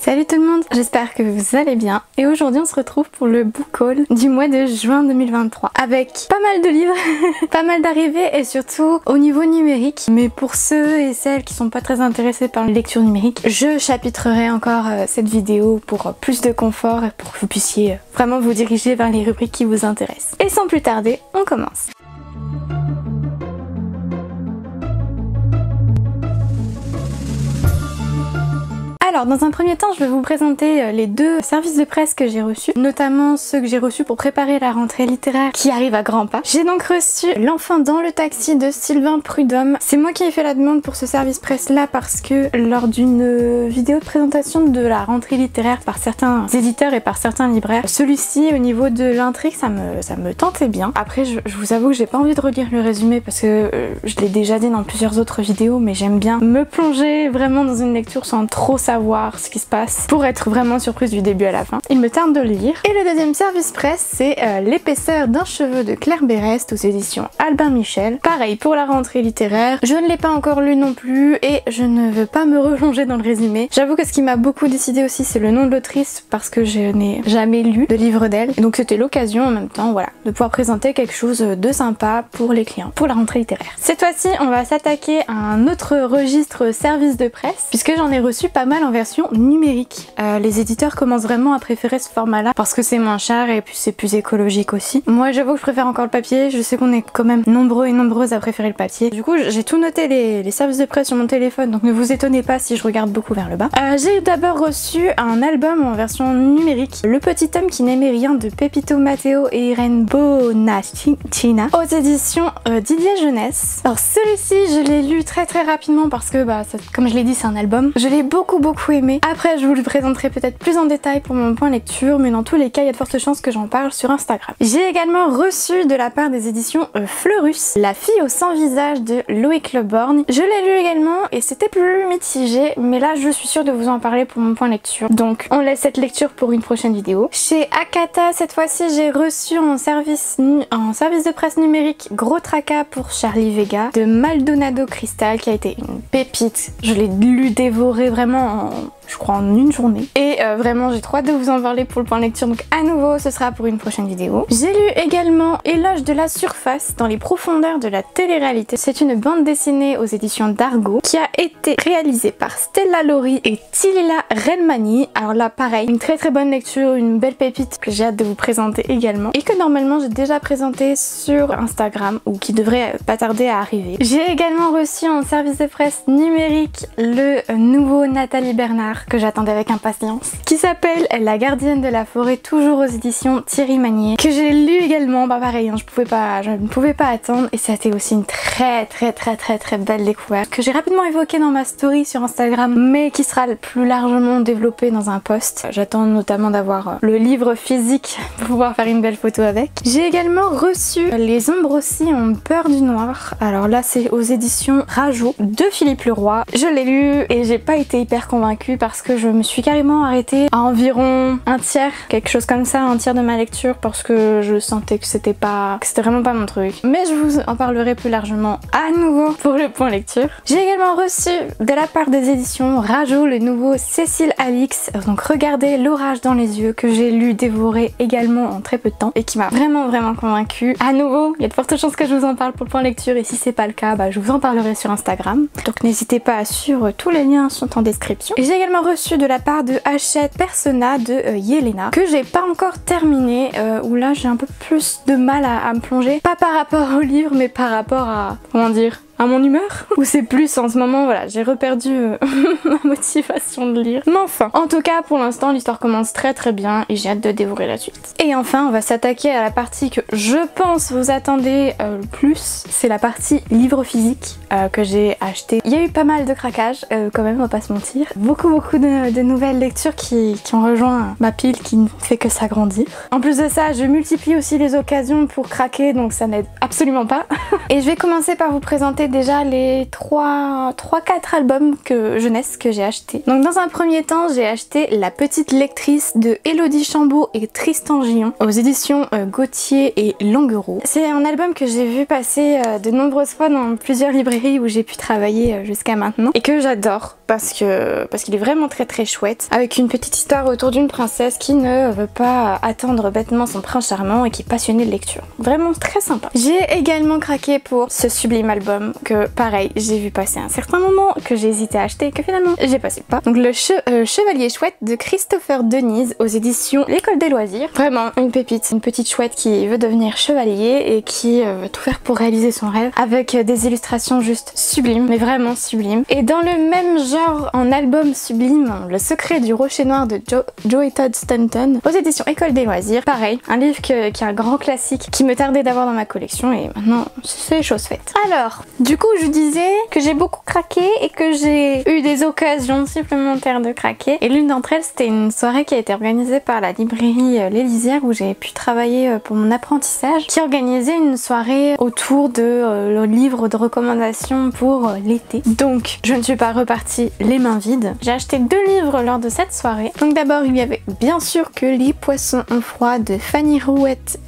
Salut tout le monde, j'espère que vous allez bien et aujourd'hui on se retrouve pour le book haul du mois de juin 2023 avec pas mal de livres, pas mal d'arrivées et surtout au niveau numérique. Mais pour ceux et celles qui sont pas très intéressés par les lectures numériques, je chapitrerai encore cette vidéo pour plus de confort et pour que vous puissiez vraiment vous diriger vers les rubriques qui vous intéressent. Et sans plus tarder, on commence. Alors dans un premier temps je vais vous présenter les deux services de presse que j'ai reçus, notamment ceux que j'ai reçus pour préparer la rentrée littéraire qui arrive à grands pas. J'ai donc reçu L'enfant dans le taxi de Sylvain Prudhomme. C'est moi qui ai fait la demande pour ce service presse là parce que lors d'une vidéo de présentation de la rentrée littéraire par certains éditeurs et par certains libraires, celui-ci au niveau de l'intrigue ça me tentait bien. Après je vous avoue que j'ai pas envie de relire le résumé parce que je l'ai déjà dit dans plusieurs autres vidéos, mais j'aime bien me plonger vraiment dans une lecture sans trop savoir ce qui se passe pour être vraiment surprise du début à la fin. Il me tarde de le lire. Et le deuxième service presse, c'est L'épaisseur d'un cheveu de Claire Berest aux éditions Albin Michel. Pareil pour la rentrée littéraire. Je ne l'ai pas encore lu non plus et je ne veux pas me replonger dans le résumé. J'avoue que ce qui m'a beaucoup décidé aussi, c'est le nom de l'autrice parce que je n'ai jamais lu de livre d'elle. Et donc c'était l'occasion en même temps, voilà, de pouvoir présenter quelque chose de sympa pour les clients, pour la rentrée littéraire. Cette fois-ci, on va s'attaquer à un autre registre service de presse puisque j'en ai reçu pas mal en version numérique. Les éditeurs commencent vraiment à préférer ce format là parce que c'est moins cher et puis c'est plus écologique aussi. Moi j'avoue que je préfère encore le papier, je sais qu'on est quand même nombreux et nombreuses à préférer le papier. Du coup j'ai tout noté les services de presse sur mon téléphone, donc ne vous étonnez pas si je regarde beaucoup vers le bas. J'ai d'abord reçu un album en version numérique, Le petit homme qui n'aimait rien de Pepito Matteo et Irène Bonacina aux éditions Didier Jeunesse. Alors celui-ci je l'ai lu très rapidement parce que comme je l'ai dit c'est un album. Je l'ai beaucoup aimé. Après je vous le présenterai peut-être plus en détail pour mon point lecture, mais dans tous les cas il y a de fortes chances que j'en parle sur Instagram. J'ai également reçu de la part des éditions Fleurus La fille au sans visage de Loïc Le Borgne. Je l'ai lu également et c'était plus mitigé, mais là je suis sûre de vous en parler pour mon point lecture, donc on laisse cette lecture pour une prochaine vidéo. Chez Akata cette fois-ci j'ai reçu en service de presse numérique Gros Tracas pour Charlie Vega de Maldonado Cristal qui a été une pépite. Je l'ai lu, dévoré vraiment je crois en une journée et vraiment j'ai trop hâte de vous en parler pour le point lecture, donc à nouveau ce sera pour une prochaine vidéo. J'ai lu également Éloge de la surface dans les profondeurs de la télé-réalité. C'est une bande dessinée aux éditions d'Argo qui a été réalisée par Stella Laurie et Tilila Relmani. Alors là pareil, une très bonne lecture, une belle pépite que j'ai hâte de vous présenter également et que normalement j'ai déjà présenté sur Instagram ou qui devrait pas tarder à arriver. J'ai également reçu en service de presse numérique le nouveau Nathalie Bernard que j'attendais avec impatience, qui s'appelle La gardienne de la forêt, toujours aux éditions Thierry Magnier, que j'ai lu également. Pareil, hein, je ne pouvais pas attendre et c'était aussi une très belle découverte que j'ai rapidement évoquée dans ma story sur Instagram, mais qui sera plus largement développée dans un post. J'attends notamment d'avoir le livre physique pour pouvoir faire une belle photo avec. J'ai également reçu Les ombres aussi ont peur du noir. Alors là c'est aux éditions Rajo de Philippe Leroy. Je l'ai lu et j'ai pas été hyper convaincue parce que je me suis carrément arrêtée à environ un tiers, quelque chose comme ça, un tiers de ma lecture, parce que je sentais que c'était vraiment pas mon truc. Mais je vous en parlerai plus largement à nouveau pour le point lecture. J'ai également reçu de la part des éditions Rajo le nouveau Cécile Alix, donc Regardez l'orage dans les yeux, que j'ai lu, dévoré également en très peu de temps et qui m'a vraiment convaincue. À nouveau, il y a de fortes chances que je vous en parle pour le point lecture et si c'est pas le cas, je vous en parlerai sur Instagram. Donc n'hésitez pas à suivre, tous les liens sont en description. Et j'ai également reçu de la part de Hachette Persona de Yelena que j'ai pas encore terminé, où là j'ai un peu plus de mal à me plonger, pas par rapport au livre mais par rapport à, comment dire, à mon humeur, ou c'est plus en ce moment, voilà, j'ai reperdu ma motivation de lire. Mais enfin, en tout cas pour l'instant l'histoire commence très bien et j'ai hâte de dévorer la suite. Et enfin on va s'attaquer à la partie que je pense vous attendez le plus, c'est la partie livre physique que j'ai acheté. Il y a eu pas mal de craquages quand même, on va pas se mentir. Beaucoup de nouvelles lectures qui ont rejoint ma pile qui ne fait que s'agrandir. En plus de ça, je multiplie aussi les occasions pour craquer, donc ça n'aide absolument pas. Et je vais commencer par vous présenter déjà les 3-4 albums jeunesse que j'ai acheté. Donc dans un premier temps, j'ai acheté La petite lectrice de Elodie Chambaud et Tristan Gillon aux éditions Gauthier et Languereau. C'est un album que j'ai vu passer de nombreuses fois dans plusieurs librairies où j'ai pu travailler jusqu'à maintenant et que j'adore. parce qu'il est vraiment très chouette, avec une petite histoire autour d'une princesse qui ne veut pas attendre bêtement son prince charmant et qui est passionnée de lecture. Vraiment très sympa. J'ai également craqué pour ce sublime album que pareil j'ai vu passer un certain moment, que j'ai hésité à acheter et que finalement j'ai passé le pas. Donc le Chevalier Chouette de Christopher Denise aux éditions L'École des Loisirs. Vraiment une pépite, une petite chouette qui veut devenir chevalier et qui veut tout faire pour réaliser son rêve, avec des illustrations juste sublimes, mais vraiment sublimes. Et dans le même genre, en album sublime, Le Secret du Rocher Noir de Joey Todd Stanton aux éditions École des Loisirs. Pareil, un livre qui est un grand classique qui me tardait d'avoir dans ma collection et maintenant c'est chose faite. Alors, du coup je disais que j'ai beaucoup craqué et que j'ai eu des occasions supplémentaires de craquer, et l'une d'entre elles c'était une soirée qui a été organisée par la librairie L'Élysère où j'ai pu travailler pour mon apprentissage, qui organisait une soirée autour de le livre de recommandations pour l'été. Donc je ne suis pas repartie les mains vides. J'ai acheté 2 livres lors de cette soirée. Donc d'abord il y avait bien sûr que Les Poissons ont froid de Fanny Rouette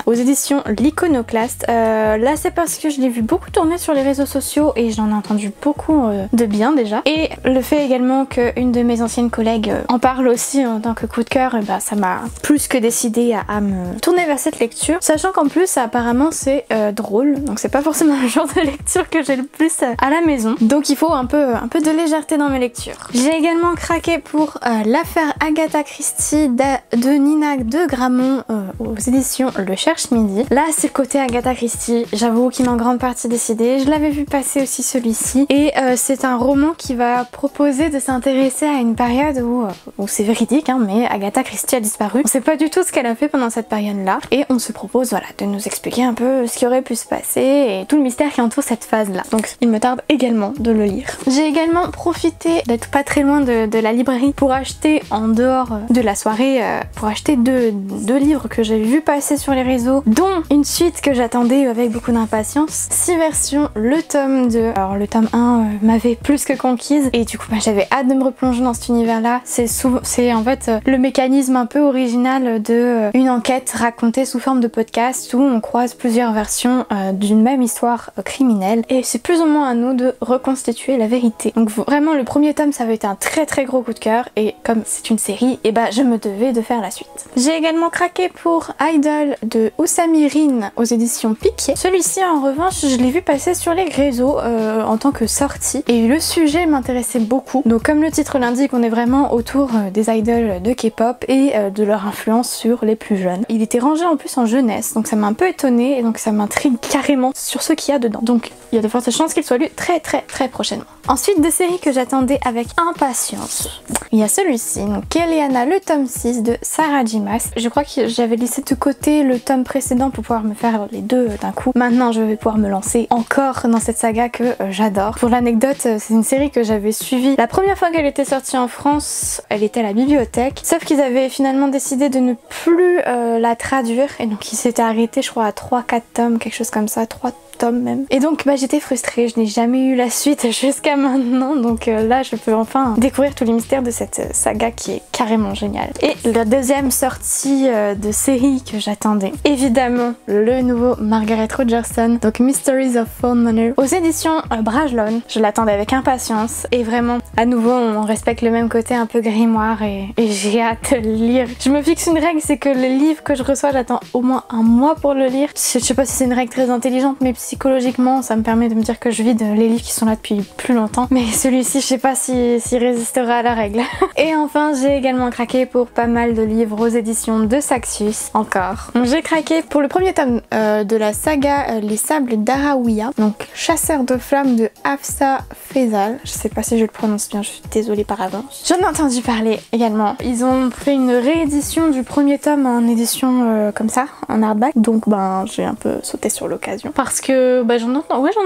aux éditions L'Iconoclaste. Là c'est parce que je l'ai vu beaucoup tourner sur les réseaux sociaux et j'en ai entendu beaucoup de bien déjà. Et le fait également qu'une de mes anciennes collègues en parle aussi en tant que coup de cœur, et bah, ça m'a plus que décidé à me tourner vers cette lecture. Sachant qu'en plus apparemment c'est drôle, donc c'est pas forcément le genre de lecture que j'ai le plus à la maison. Donc il faut un peu de légèreté dans mes lectures. J'ai également craqué pour l'affaire Agatha Christie de Nina de Gramont aux éditions Le Cherche Midi. Là c'est le côté Agatha Christie, j'avoue qu'il m'a en grande partie décidé. Je l'avais vu passer aussi celui-ci, et c'est un roman qui va proposer de s'intéresser à une période où c'est véridique hein, mais Agatha Christie a disparu. On sait pas du tout ce qu'elle a fait pendant cette période-là et on se propose voilà de nous expliquer un peu ce qui aurait pu se passer et tout le mystère qui entoure cette phase-là. Donc il me tarde également de le lire. J'ai également profité d'être pas très loin de la librairie pour acheter en dehors de la soirée, pour acheter deux livres que j'ai vu passer sur les réseaux, dont une suite que j'attendais avec beaucoup d'impatience. 6 versions, le tome 2. Alors le tome 1 m'avait plus que conquise et du coup bah, j'avais hâte de me replonger dans cet univers-là. C'est en fait le mécanisme un peu original de une enquête racontée sous forme de podcast où on croise plusieurs versions d'une même histoire criminelle et c'est plus ou moins à nous de reconstituer la vérité. Donc vraiment le premier tome ça avait été un très gros coup de cœur et comme c'est une série, et bah je me devais de faire la suite. J'ai également craqué pour Idol de Oussami Rin aux éditions Piquet. Celui-ci en revanche je l'ai vu passer sur les réseaux en tant que sortie et le sujet m'intéressait beaucoup. Donc comme le titre l'indique, on est vraiment autour des idols de K-pop et de leur influence sur les plus jeunes. Il était rangé en plus en jeunesse, donc ça m'a un peu étonnée et donc ça m'intrigue carrément sur ce qu'il y a dedans. Donc il y a de fortes chances qu'il soit lu très prochainement. Ensuite, des séries que j'attendais avec impatience. Il y a celui-ci, donc Kéléana, le tome 6 de Sarah J. Maas. Je crois que j'avais laissé de côté le tome précédent pour pouvoir me faire les deux d'un coup. Maintenant, je vais pouvoir me lancer encore dans cette saga que j'adore. Pour l'anecdote, c'est une série que j'avais suivie la première fois qu'elle était sortie en France. Elle était à la bibliothèque. Sauf qu'ils avaient finalement décidé de ne plus la traduire. Et donc, ils s'étaient arrêtés, je crois, à 3-4 tomes, quelque chose comme ça. 3 tomes même. Et donc bah, j'étais frustrée, je n'ai jamais eu la suite jusqu'à maintenant, donc là je peux enfin découvrir tous les mystères de cette saga qui est carrément géniale. Et la deuxième sortie de série que j'attendais, évidemment le nouveau Margaret Rogerson, donc Mysteries of Found Manor aux éditions Brajlon. Je l'attendais avec impatience et vraiment à nouveau on respecte le même côté un peu grimoire et j'ai hâte de le lire. Je me fixe une règle, c'est que le livre que je reçois j'attends au moins un mois pour le lire. Je sais pas si c'est une règle très intelligente mais psychologiquement ça me permet de me dire que je vide les livres qui sont là depuis plus longtemps, mais celui-ci je sais pas s'il résistera à la règle. Et enfin j'ai également craqué pour pas mal de livres aux éditions de Saxus encore. J'ai craqué pour le premier tome de la saga Les Sables d'Araouia, donc Chasseur de flammes de Hafsa Faisal. Je sais pas si je le prononce bien, je suis désolée par avance. J'en ai entendu parler également. Ils ont fait une réédition du premier tome en édition comme ça, en hardback, donc ben j'ai un peu sauté sur l'occasion parce que bah, j'en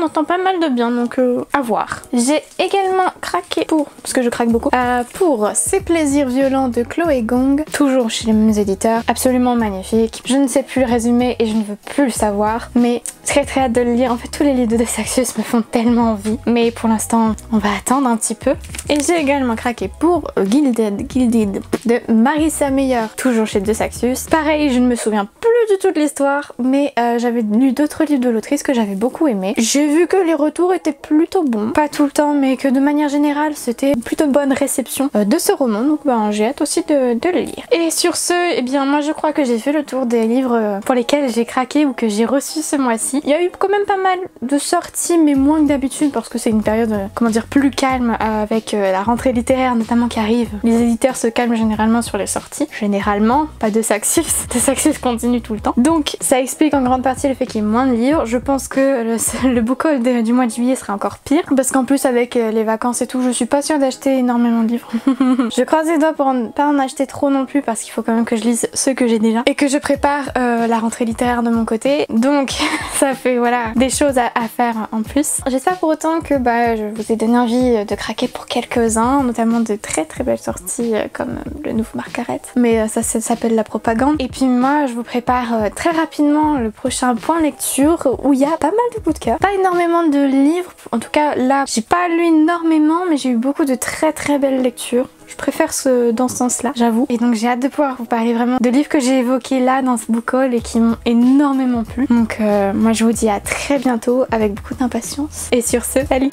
entends pas mal de bien, donc à voir. J'ai également craqué parce que je craque beaucoup, pour Ces plaisirs violents de Chloé Gong, toujours chez les mêmes éditeurs, absolument magnifique. Je ne sais plus le résumer et je ne veux plus le savoir, mais très hâte de le lire. En fait tous les livres de Saxus me font tellement envie, mais pour l'instant on va attendre un petit peu. Et j'ai également craqué pour Gilded de Marissa Meyer, toujours chez De Saxus. Pareil, je ne me souviens plus du tout de l'histoire, mais j'avais lu d'autres livres de l'autrice que j'avais beaucoup aimé. J'ai vu que les retours étaient plutôt bons, pas tout le temps, mais que de manière générale c'était une plutôt bonne réception de ce roman, donc ben, j'ai hâte aussi de le lire. Et sur ce, eh bien moi je crois que j'ai fait le tour des livres pour lesquels j'ai craqué ou que j'ai reçu ce mois-ci. Il y a eu quand même pas mal de sorties, mais moins que d'habitude parce que c'est une période, comment dire, plus calme avec la rentrée littéraire notamment qui arrive. Les éditeurs se calment généralement sur les sorties. Généralement, pas de Saxus. De Saxus continue tout le temps. Donc ça explique en grande partie le fait qu'il y ait moins de livres. Je pense que le book haul du mois de juillet sera encore pire parce qu'en plus avec les vacances et tout, je suis pas sûre d'acheter énormément de livres. Je croise les doigts pour pas en acheter trop non plus parce qu'il faut quand même que je lise ceux que j'ai déjà et que je prépare la rentrée littéraire de mon côté. Donc ça fait voilà des choses à faire en plus. J'espère pour autant que je vous ai donné envie de craquer pour quelques-uns, notamment de très belles sorties comme le nouveau Margaret. Mais ça s'appelle la propagande. Et puis moi je vous prépare très rapidement le prochain point lecture où il y a pas mal de coups de cœur. Pas énormément de livres, en tout cas là j'ai pas lu énormément mais j'ai eu beaucoup de très belles lectures. Je préfère dans ce sens-là, j'avoue. Et donc j'ai hâte de pouvoir vous parler vraiment de livres que j'ai évoqués là dans ce book haul et qui m'ont énormément plu. Donc moi je vous dis à très bientôt avec beaucoup d'impatience. Et sur ce, salut!